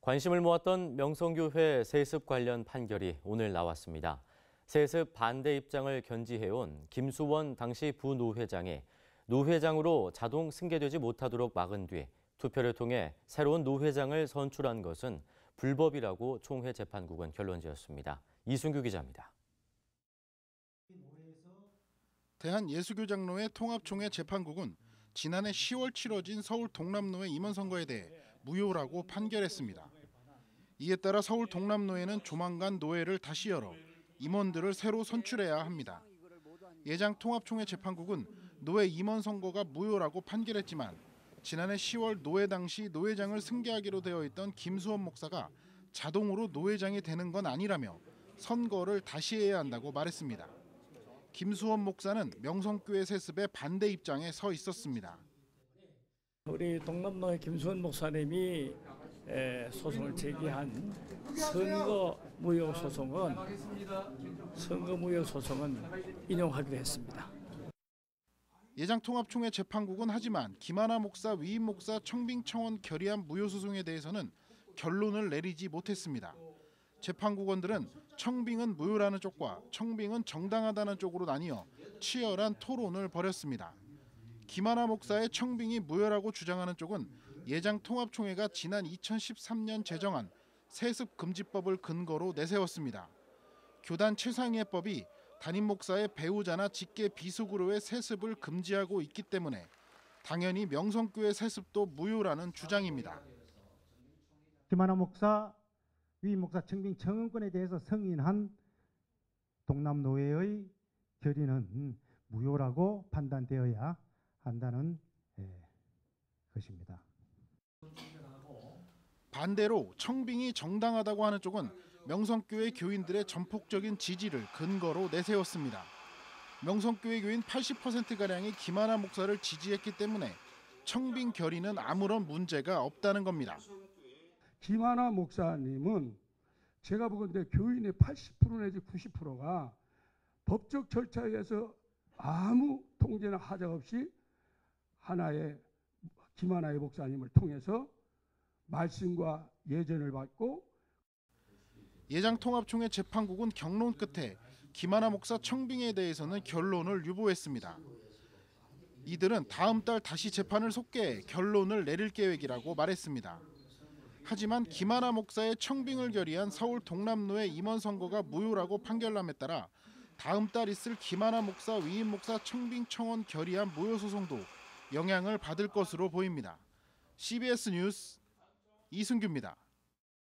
관심을 모았던 명성교회 세습 관련 판결이 오늘 나왔습니다. 세습 반대 입장을 견지해온 김수원 당시 부노회장이 노회장으로 자동 승계되지 못하도록 막은 뒤 투표를 통해 새로운 노회장을 선출한 것은 불법이라고 총회 재판국은 결론지었습니다. 이순규 기자입니다. 대한예수교장로회 통합총회 재판국은 지난해 10월 치러진 서울 동남노회 임원선거에 대해 무효라고 판결했습니다. 이에 따라 서울 동남노회는 조만간 노회를 다시 열어 임원들을 새로 선출해야 합니다. 예장 통합총회 재판국은 노회 임원 선거가 무효라고 판결했지만 지난해 10월 노회 당시 노회장을 승계하기로 되어 있던 김수원 목사가 자동으로 노회장이 되는 건 아니라며 선거를 다시 해야 한다고 말했습니다. 김수원 목사는 명성교회 세습에 반대 입장에 서 있었습니다. 우리 동남노회 김수원 목사님이 소송을 제기한 선거 무효 소송은 인용하기로 했습니다. 예장 통합총회 재판국은 하지만 김하나 목사, 위임 목사 청빙 청원 결의안 무효 소송에 대해서는 결론을 내리지 못했습니다. 재판국원들은 청빙은 무효라는 쪽과 청빙은 정당하다는 쪽으로 나뉘어 치열한 토론을 벌였습니다. 김하나 목사의 청빙이 무효라고 주장하는 쪽은 예장 통합총회가 지난 2013년 제정한 세습금지법을 근거로 내세웠습니다. 교단 최상위법이 담임 목사의 배우자나 직계 비속으로의 세습을 금지하고 있기 때문에 당연히 명성교회 세습도 무효라는 주장입니다. 김하나 목사, 위임 목사 청빙 청원권에 대해서 승인한 동남노회의 결의는 무효라고 판단되어야 한다는 것입니다. 반대로 청빙이 정당하다고 하는 쪽은 명성교회 교인들의 전폭적인 지지를 근거로 내세웠습니다. 명성교회 교인 80%가량이 김하나 목사를 지지했기 때문에 청빙 결의는 아무런 문제가 없다는 겁니다. 김하나 목사님은 제가 보건대 교인의 80% 내지 90%가 법적 절차에 의해서 아무 통제나 하자 없이 하나의 김하나의 목사님을 통해서 말씀과 예전을 받고 예장 통합총회 재판국은 경론 끝에 김하나 목사 청빙에 대해서는 결론을 유보했습니다. 이들은 다음 달 다시 재판을 속개해 결론을 내릴 계획이라고 말했습니다. 하지만 김하나 목사의 청빙을 결의한 서울 동남노회 임원 선거가 무효라고 판결함에 따라 다음 달 있을 김하나 목사, 위임 목사 청빙 청원 결의안 무효 소송도 영향을 받을 것으로 보입니다. CBS 뉴스 이순규입니다.